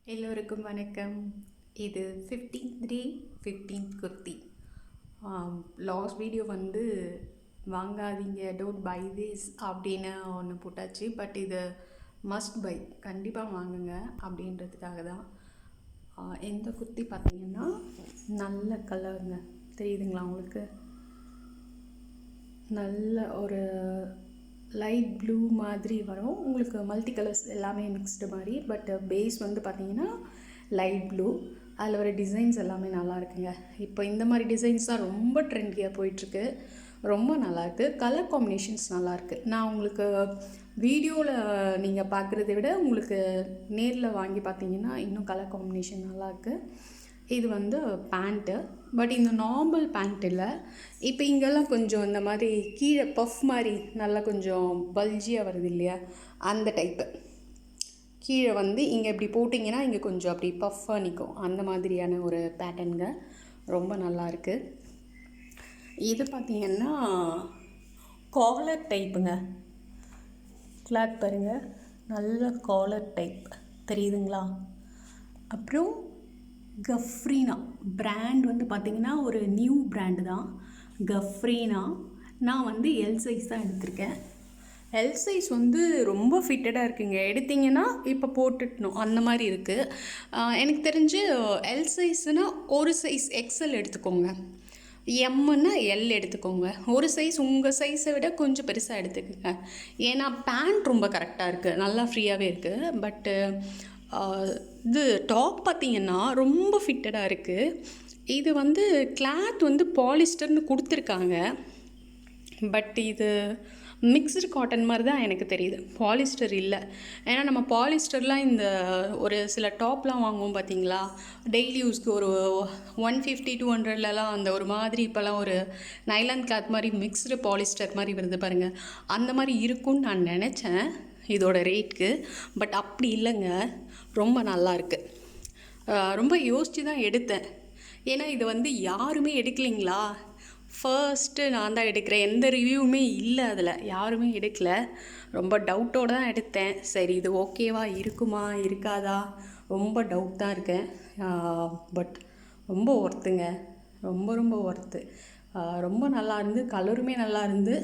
எல்லோருக்கும் வணக்கம். இது 15th டே 15th குர்த்தி. லாஸ்ட் வீடியோ வந்து வாங்காதீங்க, டோன்ட் பை திஸ் அப்படின்னு ஒன்று போட்டாச்சு. பட் இது மஸ்ட் பை, கண்டிப்பாக வாங்குங்க அப்படின்றதுக்காக தான். எந்த குர்த்தி பார்த்தீங்கன்னா நல்ல கலருங்க, தெரியுதுங்களா உங்களுக்கு? நல்ல ஒரு லைட் ப்ளூ மாதிரி வரும் உங்களுக்கு, மல்டி கலர்ஸ் எல்லாமே மிக்ஸ்டு மாதிரி. பட் பேஸ் வந்து பார்த்திங்கன்னா லைட் ப்ளூ, அதில் வர டிசைன்ஸ் எல்லாமே நல்லா இருக்குங்க. இப்போ இந்த மாதிரி டிசைன்ஸ் தான் ரொம்ப ட்ரெண்டியாக போயிட்டுருக்கு, ரொம்ப நல்லாயிருக்கு. கலர் காம்பினேஷன்ஸ் நல்லாயிருக்கு. நான் உங்களுக்கு வீடியோவில் நீங்கள் பார்க்குறத விட உங்களுக்கு நேரில் வாங்கி பார்த்தீங்கன்னா இன்னும் கலர் காம்பினேஷன் நல்லாயிருக்கு. இது வந்து பேண்ட்டு, பட் இந்த நார்மல் பேண்ட் இல்லை. இப்போ இங்கெல்லாம் கொஞ்சம் இந்த மாதிரி கீழே பஃப் மாதிரி நல்லா கொஞ்சம் பல்ஜியாக வருது இல்லையா, அந்த டைப்பு. கீழே வந்து இங்கே இப்படி போட்டிங்கன்னா இங்கே கொஞ்சம் அப்படி பஃப்பாக நிற்கும், அந்த மாதிரியான ஒரு பேட்டர்னுங்க. ரொம்ப நல்லாயிருக்கு. இது பார்த்திங்கன்னா காலர் டைப்புங்க. கிளாத் பாருங்கள், நல்ல காலர் டைப் தெரியுதுங்களா? அப்புறம் கஃப்ரீனா பிராண்ட் வந்து பார்த்திங்கன்னா ஒரு நியூ பிராண்டு தான் கஃப்ரீனா. நான் வந்து எல் சைஸ் தான் எடுத்திருக்கேன். எல் சைஸ் வந்து ரொம்ப ஃபிட்டடாக இருக்குங்க. எடுத்திங்கன்னா இப்போ போட்டுட்டணும் அந்த மாதிரி இருக்குது. எனக்கு தெரிஞ்சு எல் சைஸ்னால் ஒரு சைஸ் எக்ஸ்எல் எடுத்துக்கோங்க, எம்முன்னா எல் எடுத்துக்கோங்க. ஒரு சைஸ் உங்கள் சைஸை விட கொஞ்சம் பெருசாக எடுத்துக்கோங்க. ஏன்னா பேண்ட் ரொம்ப கரெக்டாக இருக்குது, நல்லா ஃப்ரீயாகவே இருக்குது. பட்டு இது டாப் பார்த்திங்கன்னா ரொம்ப ஃபிட்டடாக இருக்குது. இது வந்து கிளாத் வந்து பாலிஸ்டர்னு கொடுத்துருக்காங்க, பட் இது மிக்ஸ்டு காட்டன் மாதிரி தான் எனக்கு தெரியுது, பாலிஸ்டர் இல்லை. ஏன்னா நம்ம பாலிஸ்டர்லாம் இந்த ஒரு சில டாப்லாம் வாங்குவோம் பார்த்தீங்களா, டெய்லி யூஸ்க்கு ஒரு 150 200லலாம் அந்த ஒரு மாதிரி இப்போல்லாம் ஒரு நைலான் கிளாத் மாதிரி மிக்ஸ்டு பாலிஸ்டர் மாதிரி வருது பாருங்கள், அந்த மாதிரி இருக்கும்னு நான் நினச்சேன் இதோட ரேட்க்கு. பட் அப்படி இல்லைங்க, ரொம்ப நல்லாயிருக்கு. ரொம்ப யோசித்து தான் எடுத்தேன். ஏன்னா இது வந்து யாருமே எடுக்கலைங்களா, ஃபர்ஸ்ட்டு நான் தான் எடுக்கிறேன். எந்த ரிவ்யூவுமே இல்லை, அதில் யாருமே எடுக்கலை. ரொம்ப டவுட்டோடு தான் எடுத்தேன். சரி இது ஓகேவா இருக்குமா இருக்காதா, ரொம்ப டவுட் தான் இருக்கேன். பட் ரொம்ப ஒர்த்துங்க, ரொம்ப ரொம்ப ஒர்த்து. ரொம்ப நல்லா இருந்து, கலருமே நல்லா இருந்து.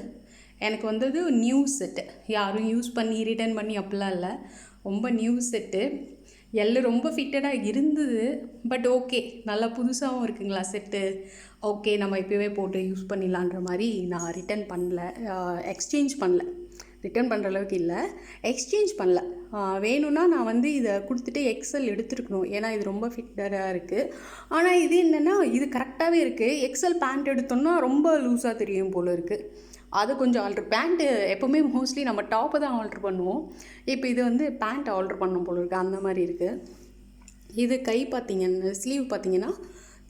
எனக்கு வந்தது நியூ செட்டு, யாரும் யூஸ் பண்ணி ரிட்டர்ன் பண்ணி அப்படிலாம் இல்லை, ரொம்ப நியூ செட்டு. எல்லாம் ரொம்ப ஃபிட்டடாக இருந்தது. பட் ஓகே, நல்லா புதுசாகவும் இருக்குங்களா செட்டு, ஓகே நம்ம இப்போவே போட்டு யூஸ் பண்ணிடலான்ற மாதிரி நான் ரிட்டர்ன் பண்ணல, எக்ஸ்சேஞ்ச் பண்ணல. ரிட்டர்ன் பண்ணுற அளவுக்கு இல்லை, எக்ஸ்சேஞ்ச் பண்ணல. வேணும்னா நான் வந்து இதை கொடுத்துட்டு எக்ஸ்எல் எடுத்துருக்கணும், ஏன்னா இது ரொம்ப ஃபிட்டடாக இருக்குது. ஆனால் இது என்னென்னா இது கரெக்டாகவே இருக்குது. எக்ஸ்எல் பேண்ட் எடுத்தோம்னா ரொம்ப லூஸாக தெரியும் போல் இருக்குது. அது கொஞ்சம் ஆல்ட்ரு, பேண்ட்டு எப்போவுமே மோஸ்ட்லி நம்ம டாப்பை தான் ஆல்ட்ரு பண்ணுவோம், இப்போ இது வந்து பேண்ட் ஆல்ட்ரு பண்ணணும் போல் இருக்குது, அந்த மாதிரி இருக்குது. இது கை பார்த்திங்கன்னா ஸ்லீவ் பார்த்திங்கன்னா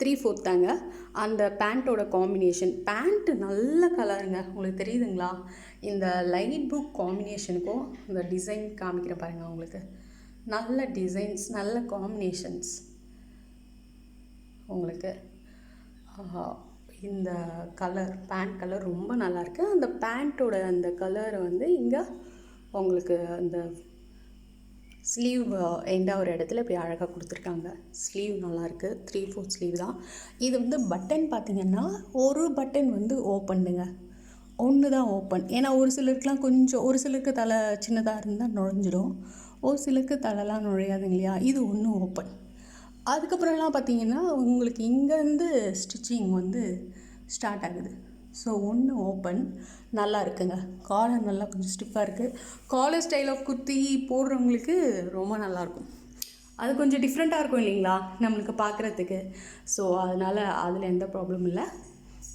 3/4 தாங்க. அந்த பேண்ட்டோட காம்பினேஷன், பேண்ட்டு நல்ல கலருங்க, உங்களுக்கு தெரியுதுங்களா? இந்த லைட் ப்ளூ காம்பினேஷனுக்கும் இந்த டிசைன் காமிக்கிற பாருங்கள் உங்களுக்கு, நல்ல டிசைன்ஸ், நல்ல காம்பினேஷன்ஸ் உங்களுக்கு. இந்த கலர், பேண்ட் கலர் ரொம்ப நல்லாயிருக்கு. அந்த பேண்ட்டோட அந்த கலரை வந்து இங்கே உங்களுக்கு அந்த ஸ்லீவ் எண்டாக ஒரு இடத்துல இப்படி அழகாக கொடுத்துருக்காங்க. ஸ்லீவ் நல்லாயிருக்கு, 3/4 ஸ்லீவ் தான். இது வந்து பட்டன் பார்த்திங்கன்னா ஒரு பட்டன் வந்து ஓப்பனுங்க, ஒன்று தான் ஓப்பன். ஏன்னா ஒரு சிலருக்குலாம் கொஞ்சம், ஒரு சிலருக்கு தலை சின்னதாக இருந்தால் நுழைஞ்சிடும், ஒரு சிலருக்கு தலைலாம் நுழையாதுங்க இல்லையா. இது ஒன்று ஓப்பன். அதுக்கப்புறம்லாம் பார்த்திங்கன்னா உங்களுக்கு இங்கேருந்து ஸ்டிச்சிங் வந்து ஸ்டார்ட் ஆகுது. ஸோ ஒன்று ஓப்பன், நல்லா இருக்குங்க. காலர் நல்லா கொஞ்சம் ஸ்டிஃபாக இருக்குது. காலர் ஸ்டைல் ஆஃப் குர்த்தி போடுறவங்களுக்கு ரொம்ப நல்லாயிருக்கும். அது கொஞ்சம் டிஃப்ரெண்ட்டாக இருக்கும் இல்லைங்களா நம்மளுக்கு பார்க்குறதுக்கு. ஸோ அதனால் அதில் எந்த ப்ராப்ளமும் இல்லை.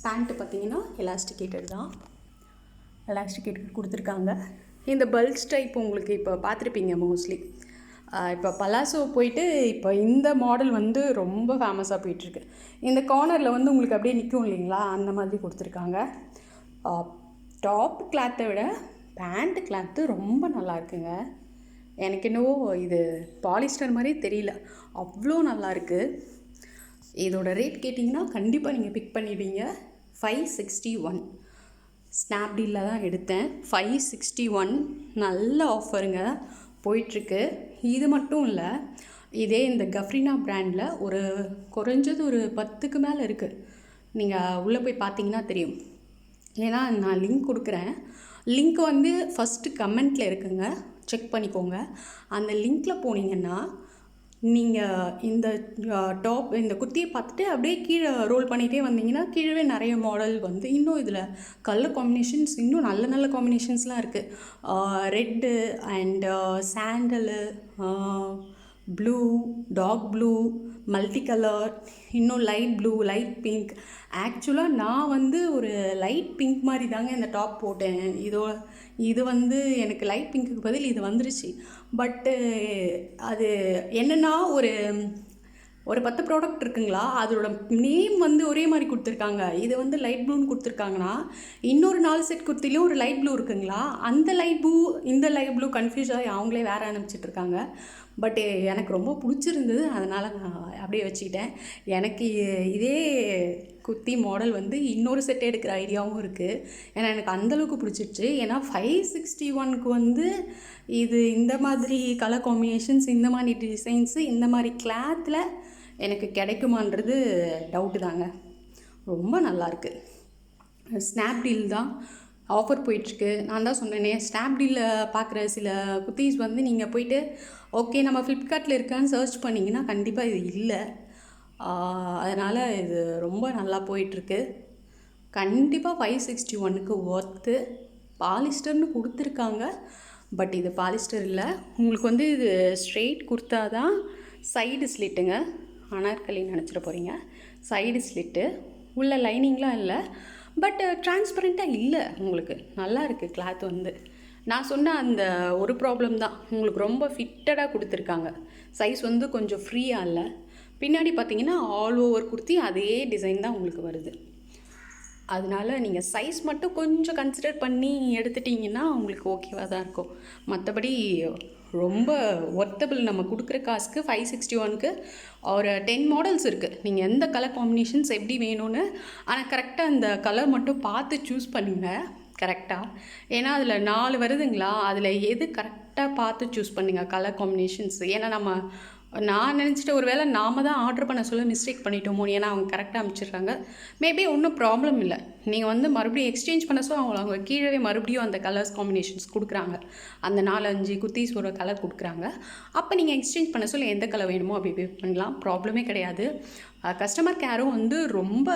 பேண்ட்டு பார்த்திங்கன்னா எலாஸ்டிகேட்டட் தான், எலாஸ்டிகேட்டட் கொடுத்துருக்காங்க. இந்த பல்ஸ் டைப் உங்களுக்கு இப்போ பார்த்துருப்பீங்க மோஸ்ட்லி. இப்போ பலாசோ போயிட்டு இப்போ இந்த மாடல் வந்து ரொம்ப ஃபேமஸாக போயிட்டுருக்கு. இந்த கார்னரில் வந்து உங்களுக்கு அப்படியே நிற்கும் இல்லைங்களா, அந்த மாதிரி கொடுத்துருக்காங்க. டாப் கிளாத்தை விட பேண்ட் கிளாத்து ரொம்ப நல்லா இருக்குங்க. எனக்கு என்னவோ இது பாலிஸ்டர் மாதிரி தெரியல, அவ்வளோ நல்லாயிருக்கு. இதோட ரேட் கேட்டிங்கன்னா கண்டிப்பாக நீங்கள் பிக் பண்ணிடுவீங்க. 561 ஸ்னாப்டீலில் தான் எடுத்தேன். 561 நல்ல ஆஃபருங்க போயிட்டுருக்கு. இது மட்டும் இல்லை, இதே இந்த கஃப்ரினா பிராண்டில் ஒரு குறைஞ்சது ஒரு 10க்கு மேலே இருக்குது. நீங்கள் உள்ளே போய் பார்த்தீங்கன்னா தெரியும். ஏன்னா நான் லிங்க் கொடுக்குறேன். லிங்க் வந்து ஃபஸ்ட்டு கமெண்ட்டில் இருக்குங்க, செக் பண்ணிக்கோங்க. அந்த லிங்க்கில் போனீங்கன்னா நீங்கள் இந்த டாப் இந்த குர்த்தியை பார்த்துட்டு அப்படியே கீழே ரோல் பண்ணிகிட்டே வந்தீங்கன்னா கீழே நிறைய மாடல் வந்து இன்னும் இதில் கலர் காம்பினேஷன்ஸ் இன்னும் நல்ல நல்ல காம்பினேஷன்ஸ்லாம் இருக்குது. Red and sandal, blue, dark blue, multi colour, இன்னும் லைட் ப்ளூ, லைட் பிங்க். ஆக்சுவலாக நான் வந்து ஒரு லைட் பிங்க் மாதிரி தாங்க இந்த டாப் போட்டேன். இது வந்து எனக்கு லைட் பிங்க்குக்கு பதில் இது வந்துருச்சு. பட்டு அது என்னென்னா ஒரு 10 ப்ராடக்ட் இருக்குங்களா, அதோட நேம் வந்து ஒரே மாதிரி கொடுத்துருக்காங்க. இது வந்து லைட் ப்ளூன்னு கொடுத்துருக்காங்கன்னா இன்னொரு 4 செட் குர்த்திலையும் ஒரு லைட் ப்ளூ இருக்குங்களா, அந்த லைட் ப்ளூ இந்த லைட் ப்ளூ கன்ஃபியூஸ் ஆகி அவங்களே வேறு அனுப்பிச்சிட்ருக்காங்க. பட்டு எனக்கு ரொம்ப பிடிச்சிருந்தது, அதனால் நான் அப்படியே வச்சுக்கிட்டேன். எனக்கு இதே குர்த்தி மாடல் வந்து இன்னொரு செட் எடுக்கிற ஐடியாவும் இருக்குது. ஏன்னா எனக்கு அந்தளவுக்கு பிடிச்சிருச்சு. ஏன்னா 561க்கு வந்து இது இந்த மாதிரி கலர் காம்பினேஷன்ஸ், இந்த மாதிரி டிசைன்ஸு, இந்த மாதிரி கிளாத்தில் எனக்கு கிடைக்குமான்றது டவுட்டு தாங்க. ரொம்ப நல்லாயிருக்கு. ஸ்னாப்டீல் தான் ஆஃபர் போயிட்டுருக்கு. நான் தான் சொன்னேனே, ஸ்னாப்டீலில் பார்க்குற சில குர்த்திஸ் வந்து நீங்கள் போயிட்டு ஓகே நம்ம ஃப்ளிப்கார்ட்டில் இருக்கான்னு சர்ச் பண்ணிங்கன்னா கண்டிப்பாக இது இல்லை. அதனால் இது ரொம்ப நல்லா போயிட்டுருக்கு. கண்டிப்பாக 561க்கு ஒர்த்து. பாலிஸ்டர்னு கொடுத்துருக்காங்க, பட் இது பாலிஸ்டர் இல்லை. உங்களுக்கு வந்து இது ஸ்ட்ரெயிட் குர்த்தா தான். சைடு ஸ்லிட்டுங்க, அனார்கலின்னு நினச்சிட போகிறீங்க. சைடு ஸ்லிட்டு, உள்ள லைனிங்லாம் இல்லை, பட் டிரான்ஸ்பரண்ட்டாக இல்லை. உங்களுக்கு நல்லா இருக்குது கிளாத் வந்து. நான் சொன்ன அந்த ஒரு ப்ராப்ளம் தான், உங்களுக்கு ரொம்ப ஃபிட்டடாக கொடுத்துருக்காங்க. சைஸ் வந்து கொஞ்சம் ஃப்ரீயாக இல்லை. பின்னாடி பார்த்தீங்கன்னா ஆல் ஓவர் குர்த்தி அதே டிசைன் தான் உங்களுக்கு வருது. அதனால நீங்கள் சைஸ் மட்டும் கொஞ்சம் கன்சிடர் பண்ணி எடுத்துட்டிங்கன்னா உங்களுக்கு ஓகேவாக தான் இருக்கும். மற்றபடி ரொம்ப ஒர்த்தபிள். நம்ம கொடுக்குற காசுக்கு 561க்கு ஒரு 10 மாடல்ஸ் இருக்குது. நீங்கள் எந்த கலர் காம்பினேஷன்ஸ் எப்படி வேணும்னு, ஆனால் கரெக்டாக அந்த கலர் மட்டும் பார்த்து சூஸ் பண்ணுங்கள் கரெக்டாக. ஏன்னா அதில் 4 வருதுங்களா, அதில் எது கரெக்டாக பார்த்து சூஸ் பண்ணுங்கள் கலர் காம்பினேஷன்ஸ். ஏன்னா நான் நினச்சிட்டு ஒரு வேளை நாம் தான் ஆர்டர் பண்ண சொல்ல மிஸ்டேக் பண்ணிட்டோமோ, ஏன்னா அவங்க கரெக்டாக அனுப்பிச்சிடுறாங்க. மேபி ஒன்றும் ப்ராப்ளம் இல்லை. நீங்கள் வந்து மறுபடியும் எக்ஸ்சேஞ்ச் பண்ண சொல்ல அவங்க கீழே மறுபடியும் அந்த கலர்ஸ் காம்பினேஷன்ஸ் கொடுக்குறாங்க. அந்த 4-5 குர்த்திஸ் ஒரு கலர் கொடுக்குறாங்க. அப்போ நீங்கள் எக்ஸ்சேஞ்ச் பண்ண சொல்ல எந்த கலர் வேணுமோ அப்படி பண்ணலாம், ப்ராப்ளமே கிடையாது. கஸ்டமர் கேரும் வந்து ரொம்ப,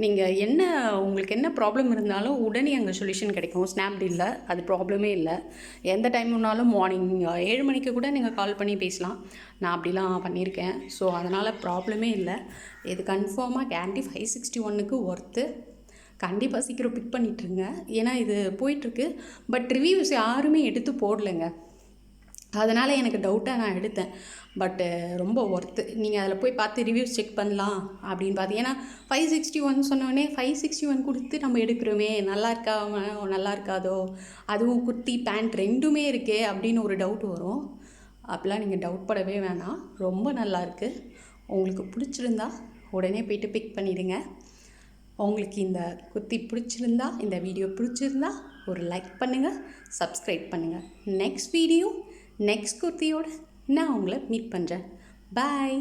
நீங்கள் உங்களுக்கு என்ன ப்ராப்ளம் இருந்தாலும் உடனே அங்கே சொல்யூஷன் கிடைக்கும் ஸ்னாப்டீலில். அது ப்ராப்ளமே இல்லை. எந்த டைம்னாலும் மார்னிங் 7 மணிக்கு கூட நீங்கள் கால் பண்ணி பேசலாம். நான் அப்படிலாம் பண்ணியிருக்கேன். ஸோ அதனால் ப்ராப்ளமே இல்லை. இது கன்ஃபார்மாக கேரண்டி 561க்கு ஒர்த்து. கண்டிப்பாக சீக்கிரம் பிக் பண்ணிட்டுருங்க. ஏன்னா இது போயிட்டுருக்கு, பட் ரிவ்யூஸ் யாருமே எடுத்து போடலைங்க. அதனால் எனக்கு டவுட்டாக நான் எடுத்தேன். பட்டு ரொம்ப ஒர்த்து. நீங்கள் அதில் போய் பார்த்து ரிவ்யூஸ் செக் பண்ணலாம் அப்படின்னு பார்த்தீங்கன்னா 561 சொன்னோடனே 561 கொடுத்து நம்ம எடுக்கிறோமே, நல்லா இருக்காதோ, அதுவும் குர்த்தி பேண்ட் ரெண்டுமே இருக்கே அப்படின்னு ஒரு டவுட் வரும். அப்படிலாம் நீங்கள் டவுட் படவே வேணாம். ரொம்ப நல்லாயிருக்கு. உங்களுக்கு பிடிச்சிருந்தா உடனே போய்ட்டு பிக் பண்ணிவிடுங்க. உங்களுக்கு இந்த குர்த்தி பிடிச்சிருந்தா, இந்த வீடியோ பிடிச்சிருந்தா ஒரு லைக் பண்ணுங்கள், சப்ஸ்கிரைப் பண்ணுங்கள். நெக்ஸ்ட் வீடியோ நெக்ஸ்ட் குர்த்தியோடு நான் உங்களை மீட் பண்ணுறேன். பாய்.